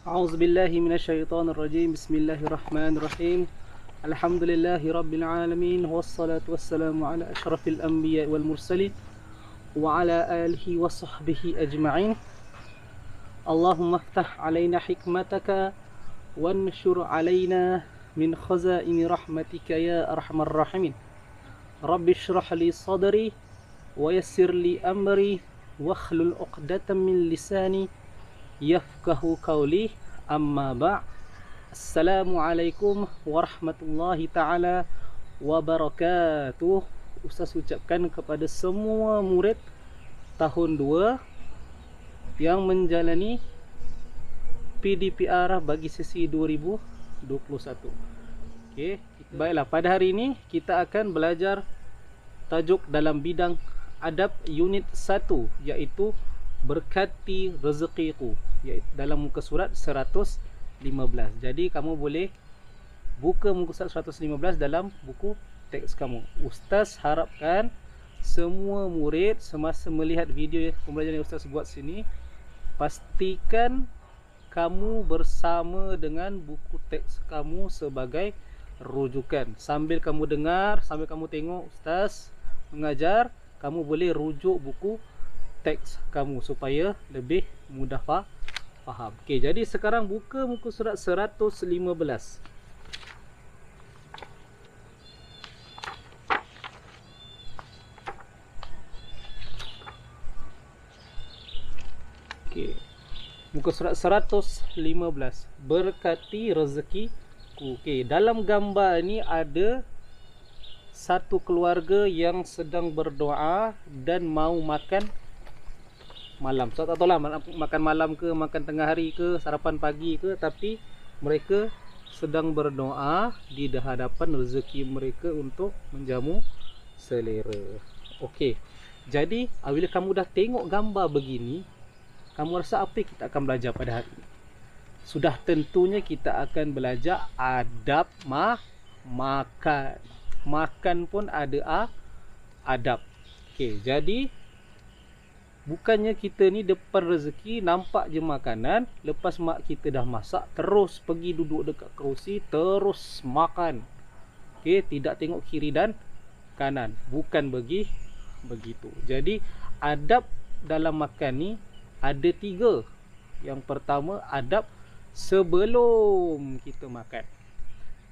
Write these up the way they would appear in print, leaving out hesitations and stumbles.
أعوذ بالله من الشيطان الرجيم. بسم الله الرحمن الرحيم. الحمد لله رب العالمين، والصلاة والسلام على أشرف الأنبياء والمرسلين وعلى آله وصحبه أجمعين. اللهم افتح علينا حكمتك وانشر علينا من خزائن رحمتك يا أرحم الراحمين. رب اشرح لي صدري ويسر لي أمري واحلل عقدة من لساني yafqahu qawli. Amma ba'. Assalamualaikum warahmatullahi ta'ala wabarakatuh. Ustaz ucapkan kepada semua murid tahun 2 yang menjalani PDPR bagi sesi 2021. Okey, baiklah, pada hari ini kita akan belajar tajuk dalam bidang adab unit 1, iaitu berkati rezekiku, iaitu dalam muka surat 115. Jadi kamu boleh buka muka surat 115 dalam buku teks kamu. Ustaz harapkan semua murid semasa melihat video pembelajaran yang Ustaz buat sini, pastikan kamu bersama dengan buku teks kamu sebagai rujukan. Sambil kamu dengar, sambil kamu tengok Ustaz mengajar, kamu boleh rujuk buku teks kamu supaya lebih mudah faham. Okey, jadi sekarang buka muka surat 115. Okey. Muka surat 115. Berkati rezekiku. Okey, dalam gambar ni ada satu keluarga yang sedang berdoa dan mau makan malam. So tak tahulah makan malam ke, makan tengah hari ke, sarapan pagi ke, tapi mereka sedang berdoa di hadapan rezeki mereka untuk menjamu selera. Okey. Jadi apabila kamu dah tengok gambar begini, kamu rasa apa kita akan belajar pada hari ini? Sudah tentunya kita akan belajar adab makan. Makan pun ada adab. Okey, jadi bukannya kita ni depan rezeki nampak je makanan, lepas mak kita dah masak terus pergi duduk dekat kerusi terus makan. Okey, tidak tengok kiri dan kanan. Bukan begitu. Jadi adab dalam makan ni ada 3. Yang pertama, adab sebelum kita makan.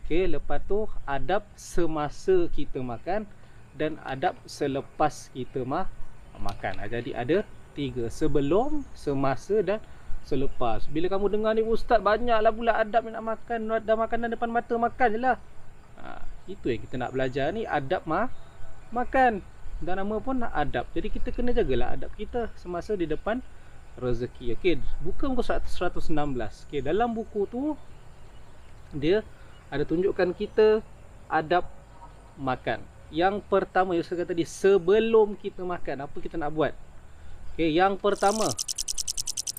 Okey, lepas tu adab semasa kita makan dan adab selepas kita makan. Jadi ada 3: sebelum, semasa dan selepas. Bila kamu dengar ni, ustaz banyaklah pula adab nak makan, ada makanan depan mata, makan je lah. Itu yang kita nak belajar ni, adab makan. Dan nama pun adab. Jadi kita kena jagalah adab kita semasa di depan rezeki. Okey, buka muka surat 116. Okey, dalam buku tu dia ada tunjukkan kita adab makan. Yang pertama, yang saya kata tadi, sebelum kita makan, apa kita nak buat? Okey, yang pertama,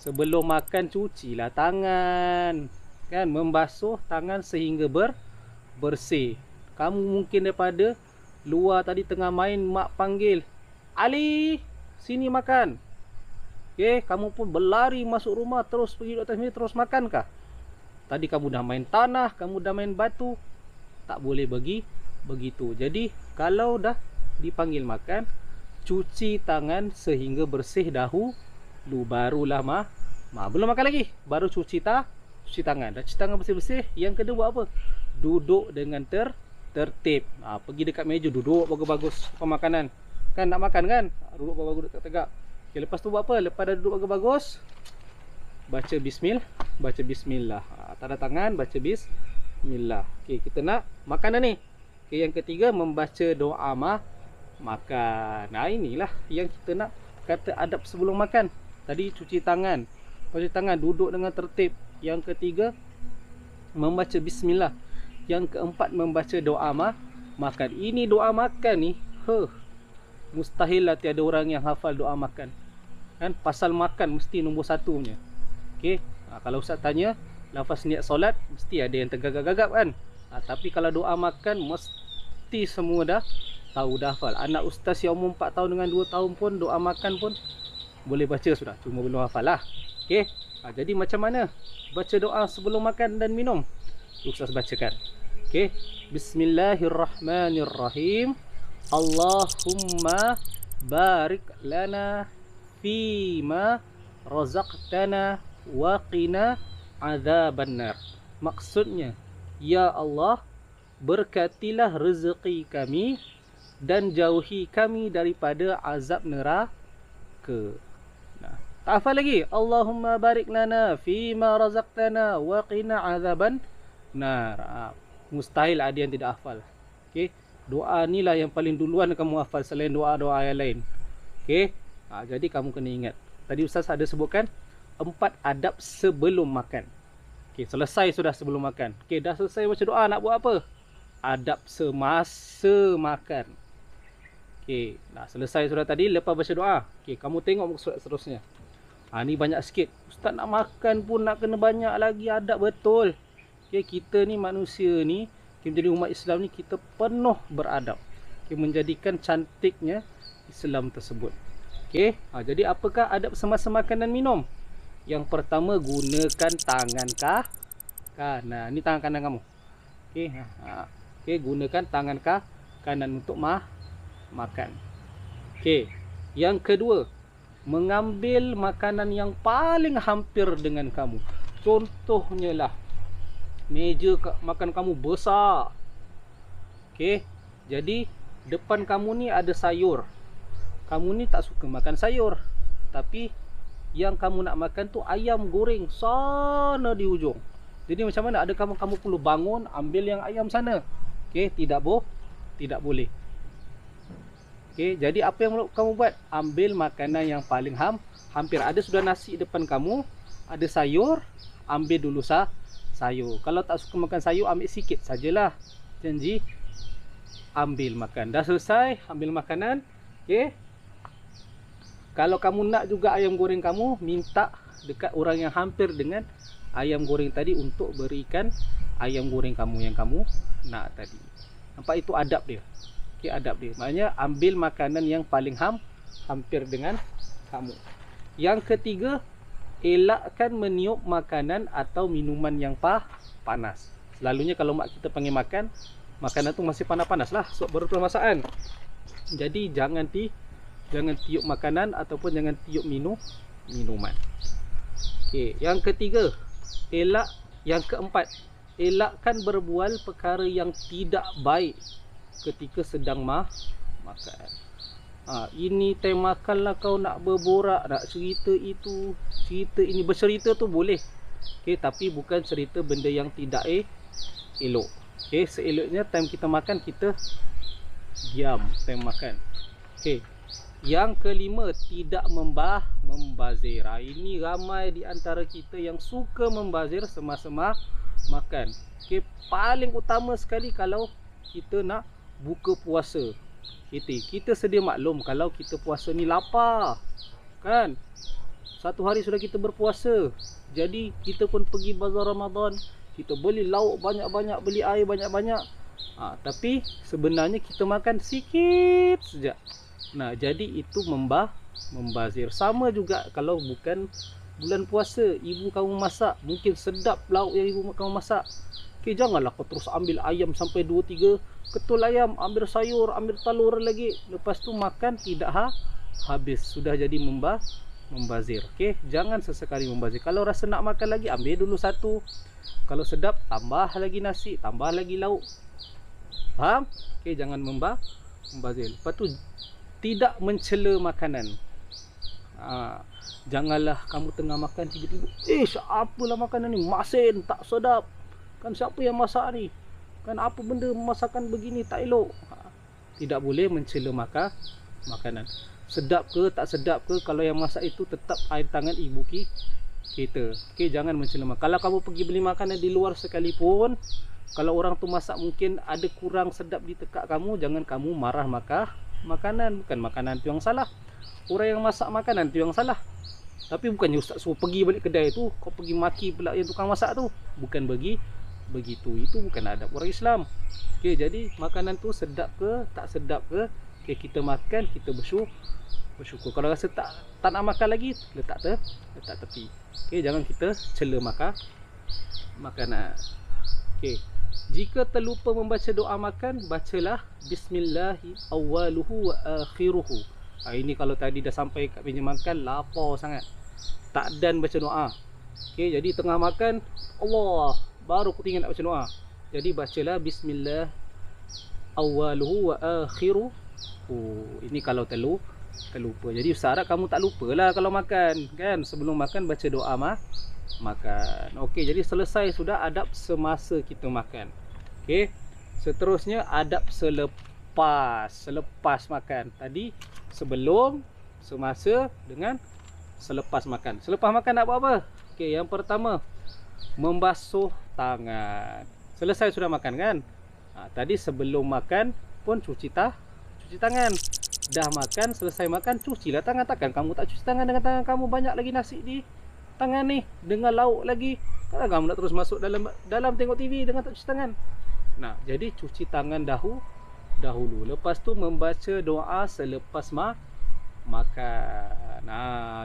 sebelum makan cucilah tangan. Kan, membasuh tangan sehingga bersih. Kamu mungkin daripada luar tadi tengah main, mak panggil, "Ali, sini makan." Okey, kamu pun berlari masuk rumah, terus pergi duduk atas meja, terus makan kah? Tadi kamu dah main tanah, kamu dah main batu. Tak boleh begitu. Jadi kalau dah dipanggil makan, cuci tangan sehingga bersih dahulu, barulah belum makan lagi, baru cuci tangan. Dah cuci tangan bersih-bersih, yang kedua buat apa? Duduk dengan tertib. Pergi dekat meja, duduk bagus-bagus pemakanan. Kan nak makan kan? Duduk bagus-bagus, tegak-tegak. Okay, lepas tu buat apa? Lepas dah duduk bagus-bagus, baca bismillah. Tanda tangan, baca bismillah. Okey, kita nak makan dah ni. Okey, yang ketiga, membaca doa makan. Inilah yang kita nak kata adab sebelum makan. Tadi cuci tangan, duduk dengan tertib. Yang ketiga, membaca bismillah. Yang keempat, membaca doa makan. Ini doa makan ni, mustahil lah tiada orang yang hafal doa makan. Kan, pasal makan mesti nombor 1 punya. Okey, kalau ustaz tanya lafaz niat solat, mesti ada yang tergagap-gagap kan. Tapi kalau doa makan, mesti semua dah tahu, dah hafal. Anak ustaz yang umur 4 tahun dengan 2 tahun pun doa makan pun boleh baca sudah, cuma belum hafal lah. Okey, Jadi macam mana baca doa sebelum makan dan minum? Ustaz bacakan. Okey. Bismillahirrahmanirrahim. Allahumma barik lana fima razaqtana wa qina azabannar. Maksudnya, ya Allah, berkatilah rezeki kami dan jauhi kami daripada azab neraka. Nah, tak hafal lagi? Allahumma barik lana fima razaqtana wa qina azaban nar. Mustahil ada yang tidak hafal. Okey, doa inilah yang paling duluan kamu hafal selain doa-doa yang lain. Okey, jadi kamu kena ingat. Tadi Ustaz ada sebutkan 4 adab sebelum makan. Okey, selesai sudah sebelum makan. Okey, dah selesai baca doa, nak buat apa? Adab semasa makan. Okey, dah selesai sudah tadi, lepas baca doa. Okey, kamu tengok muka surat seterusnya. Ni banyak sikit. Ustaz nak makan pun nak kena banyak lagi adab, betul. Okay, kita ni manusia ni, kita menjadi umat Islam ni, kita penuh beradab. Okay, menjadikan cantiknya Islam tersebut. Okay, jadi apakah adab semasa makan dan minum? Yang pertama, gunakan tangan kanan. Ni tangan kanan kamu. Okay, okay, gunakan tangan kanan untuk makan. Okay, yang kedua, mengambil makanan yang paling hampir dengan kamu. Contohnya lah, meja makan kamu besar. Okey, jadi depan kamu ni ada sayur. Kamu ni tak suka makan sayur, tapi yang kamu nak makan tu ayam goreng sana di ujung. Jadi macam mana? Ada kamu perlu bangun ambil yang ayam sana. Okey, tidak boleh. Okey, jadi apa yang kamu buat? Ambil makanan yang paling hampir. Ada sudah nasi depan kamu, ada sayur, ambil dulu sayur. Kalau tak suka makan sayur, ambil sikit sajalah. Janji ambil makan. Dah selesai ambil makanan. Okey. Kalau kamu nak juga ayam goreng kamu, minta dekat orang yang hampir dengan ayam goreng tadi untuk berikan ayam goreng kamu yang kamu nak tadi. Nampak, itu adab dia. Okey, adab dia. Maknanya ambil makanan yang paling hampir dengan kamu. Yang ketiga, elakkan meniup makanan atau minuman yang panas. Selalunya kalau mak kita panggil makan, makanan tu masih panas-panas lah, so baru permasaan. Jadi jangan tiup makanan ataupun jangan tiup minuman. Okey, yang ketiga, yang keempat, elakkan berbual perkara yang tidak baik ketika sedang makan. Ini time makan lah kau nak berborak, nak cerita itu, cerita ini. Bercerita tu boleh, okay, tapi bukan cerita benda yang tidak elok. Okay, seeloknya time kita makan, kita diam time makan. Okay. Yang kelima, tidak membazir. Ini ramai di antara kita yang suka membazir semasa makan. Okay, paling utama sekali kalau kita nak buka puasa. Kita sedia maklum kalau kita puasa ni lapar, kan? Satu hari sudah kita berpuasa, jadi kita pun pergi bazar Ramadan, kita beli lauk banyak-banyak, beli air banyak-banyak. Tapi sebenarnya kita makan sikit saja. Nah, jadi itu membazir. Sama juga kalau bukan bulan puasa, ibu kamu masak, mungkin sedap lauk yang ibu kamu masak. Okay, janganlah kau terus ambil ayam sampai 2-3 ketul ayam, ambil sayur, ambil telur lagi. Lepas tu makan tidak habis, sudah jadi membazir. Okay, jangan sesekali membazir. Kalau rasa nak makan lagi, ambil dulu satu. Kalau sedap, tambah lagi nasi, tambah lagi lauk. Faham? Okay, jangan membazir. Lepas tu, tidak mencela makanan. Janganlah kamu tengah makan tiba-tiba, apalah makanan ni, masin, tak sedap. Kan siapa yang masak ni? Kan apa benda masakan begini, tak elok. Tidak boleh mencela makanan. Sedap ke tak sedap ke, kalau yang masak itu tetap air tangan ibu kita. Okey, jangan mencela. Kalau kamu pergi beli makanan di luar sekalipun, kalau orang tu masak mungkin ada kurang sedap di tekak kamu, jangan kamu marah makanan. Bukan makanan tu yang salah, orang yang masak makanan tu yang salah. Tapi bukannya ustaz suruh pergi balik kedai tu, kau pergi maki pula yang tukang masak tu. Bukan begitu. Itu bukan adab orang Islam. Okey, jadi makanan tu sedap ke tak sedap ke, okey, kita makan, kita bersyukur. Kalau rasa tak nak makan lagi, letak tepi. Okey, jangan kita cela makanan. Okey. Jika terlupa membaca doa makan, bacalah bismillahi awwaluhu wa akhiruhu. Ini kalau tadi dah sampai kat meja makan, lapar sangat, tak dan baca doa. Okey, jadi tengah makan, Allah, baru aku ingat nak baca doa. Jadi bacalah bismillah awwaluhu wa akhiruhu. Ini kalau terlupa. Jadi Ustaz harap kamu tak lupalah kalau makan, kan? Sebelum makan baca doa makan. Okey, jadi selesai sudah adab semasa kita makan. Okey. Seterusnya adab selepas makan. Tadi sebelum, semasa dengan selepas makan. Selepas makan nak buat apa? Okey, yang pertama membasuh tangan. Selesai sudah makan, kan? Tadi sebelum makan pun cuci tangan. Dah makan, selesai makan, cucilah tangan. Takkan kamu tak cuci tangan dengan tangan kamu banyak lagi nasi di tangan ni, dengan lauk lagi. Takkan kamu nak terus masuk dalam tengok TV dengan tak cuci tangan. Nah, jadi cuci tangan dahulu. Lepas tu membaca doa selepas makan.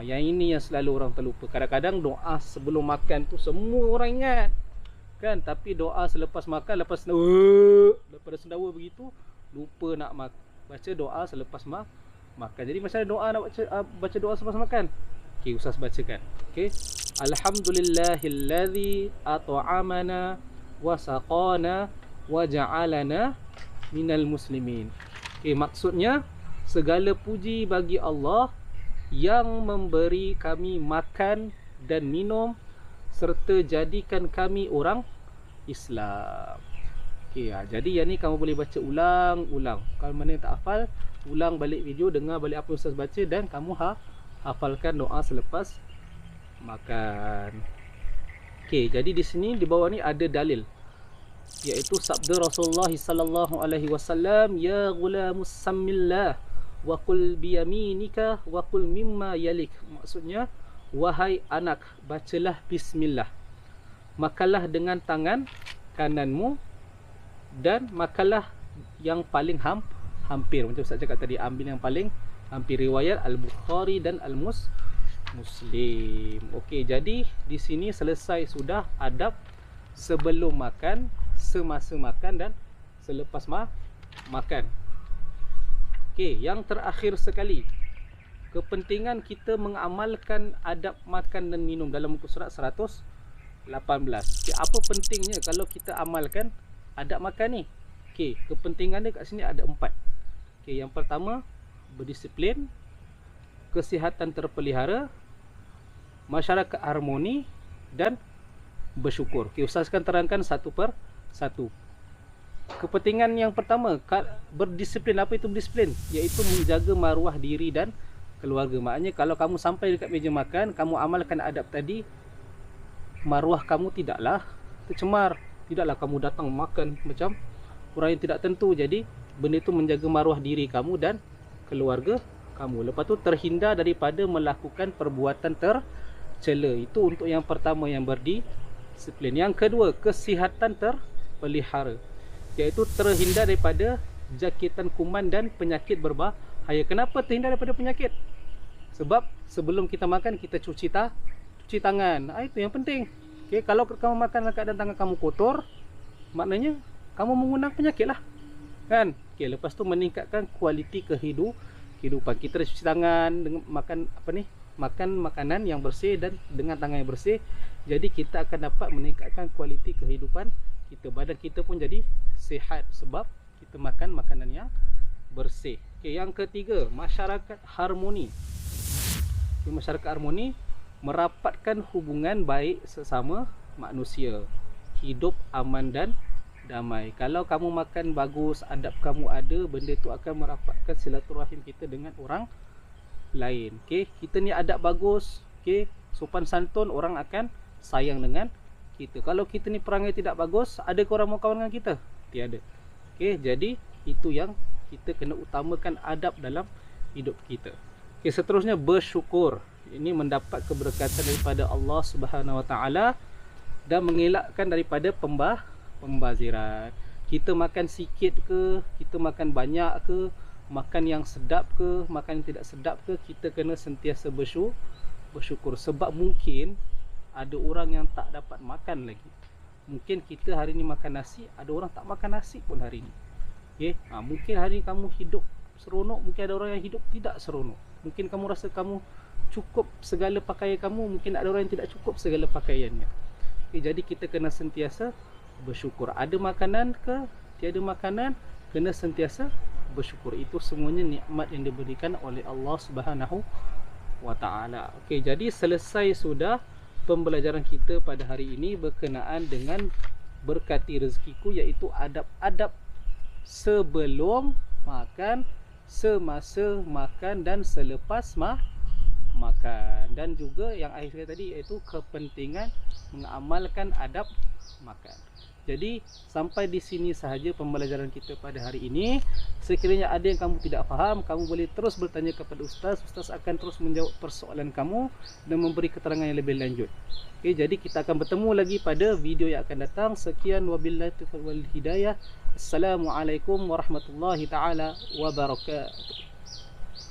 Yang ini yang selalu orang terlupa. Kadang-kadang doa sebelum makan tu semua orang ingat, kan? Tapi doa selepas makan, lepas sendawa begitu, lupa nak baca doa selepas makan. Jadi macam mana doa nak baca doa selepas makan? Okey, Ustaz bacakan. Okey. Alhamdulillahilladzi at'amana wa saqana wa ja'alana minal muslimin. Okey, maksudnya segala puji bagi Allah yang memberi kami makan dan minum serta jadikan kami orang Islam. Okey, jadi yang ni kamu boleh baca ulang-ulang. Kalau mana yang tak hafal, ulang balik video, dengar balik apa Ustaz baca, dan kamu hafalkan doa selepas makan. Okey, jadi di sini di bawah ni ada dalil, iaitu sabda Rasulullah sallallahu alaihi wasallam, ya ghulamus sammillah wa qul bi yaminika wa qul mimma yalik. Maksudnya, wahai anak, bacalah bismillah, makanlah dengan tangan kananmu, dan makanlah yang paling hampir. Macam Ustaz cakap tadi, ambil yang paling hampir. Riwayat Al-Bukhari dan Al-Muslim. Okey, jadi di sini selesai sudah adab sebelum makan, semasa makan, dan selepas makan. Okey, yang terakhir sekali, kepentingan kita mengamalkan adab makan dan minum dalam muka surat 118. Okay, apa pentingnya kalau kita amalkan adab makan ni? Okey, kepentingannya kat sini ada 4. Okey, yang pertama, berdisiplin, kesihatan terpelihara, masyarakat harmoni, dan bersyukur. Okey, Ustaz akan terangkan satu per satu. Kepentingan yang pertama, berdisiplin. Apa itu berdisiplin? Iaitu menjaga maruah diri dan keluarga. Maknanya kalau kamu sampai dekat meja makan, kamu amalkan adab tadi, maruah kamu tidaklah tercemar. Tidaklah kamu datang makan macam orang yang tidak tentu. Jadi benda itu menjaga maruah diri kamu dan keluarga kamu. Lepas tu terhindar daripada melakukan perbuatan tercela. Itu untuk yang pertama, yang berdisiplin. Yang kedua, kesihatan terpelihara, iaitu terhindar daripada jangkitan kuman dan penyakit berbahaya. Kenapa terhindar daripada penyakit? Sebab sebelum kita makan, kita cuci tangan. Itu yang penting. Okay, kalau kamu makan dalam keadaan tangan kamu kotor, maknanya kamu mengundang penyakit lah, kan? Okay, lepas tu meningkatkan kualiti kehidupan kita. Cuci tangan dengan makan makanan yang bersih dan dengan tangan yang bersih. Jadi kita akan dapat meningkatkan kualiti kehidupan kita. Badan kita pun jadi sihat sebab kita makan makanan yang bersih. Okay, yang ketiga, masyarakat harmoni. Okay, masyarakat harmoni merapatkan hubungan baik sesama manusia, hidup aman dan damai. Kalau kamu makan bagus, adab kamu ada, benda tu akan merapatkan silaturahim kita dengan orang lain. Okey, kita ni adab bagus, okey, sopan santun, orang akan sayang dengan kita. Kalau kita ni perangai tidak bagus, ada ke orang mau kawan dengan kita? Tiada. Okey, jadi itu yang kita kena utamakan, adab dalam hidup kita. Okey, seterusnya bersyukur. Ini mendapat keberkatan daripada Allah Subhanahu Wa Taala dan mengelakkan daripada pembaziran. Kita makan sikit ke, kita makan banyak ke, makan yang sedap ke, makan yang tidak sedap ke, kita kena sentiasa bersyukur. Sebab mungkin ada orang yang tak dapat makan lagi. Mungkin kita hari ni makan nasi, ada orang tak makan nasi pun hari ni. Okay? Mungkin hari ni kamu hidup seronok, mungkin ada orang yang hidup tidak seronok. Mungkin kamu rasa kamu cukup segala pakaian kamu, mungkin ada orang yang tidak cukup segala pakaiannya. Okay, jadi kita kena sentiasa bersyukur. Ada makanan ke, tiada makanan, kena sentiasa bersyukur. Itu semuanya nikmat yang diberikan oleh Allah Subhanahu wa taala. Okey, jadi selesai sudah pembelajaran kita pada hari ini berkenaan dengan berkati rezekiku, iaitu adab-adab sebelum makan, semasa makan dan selepas makan. Dan juga yang akhir tadi iaitu kepentingan mengamalkan adab makan. Jadi sampai di sini sahaja pembelajaran kita pada hari ini. Sekiranya ada yang kamu tidak faham, kamu boleh terus bertanya kepada Ustaz. Ustaz akan terus menjawab persoalan kamu dan memberi keterangan yang lebih lanjut. Okey, jadi kita akan bertemu lagi pada video yang akan datang. Sekian, wabillahi taufiq wal hidayah. Assalamualaikum warahmatullahi taala wabarakatuh.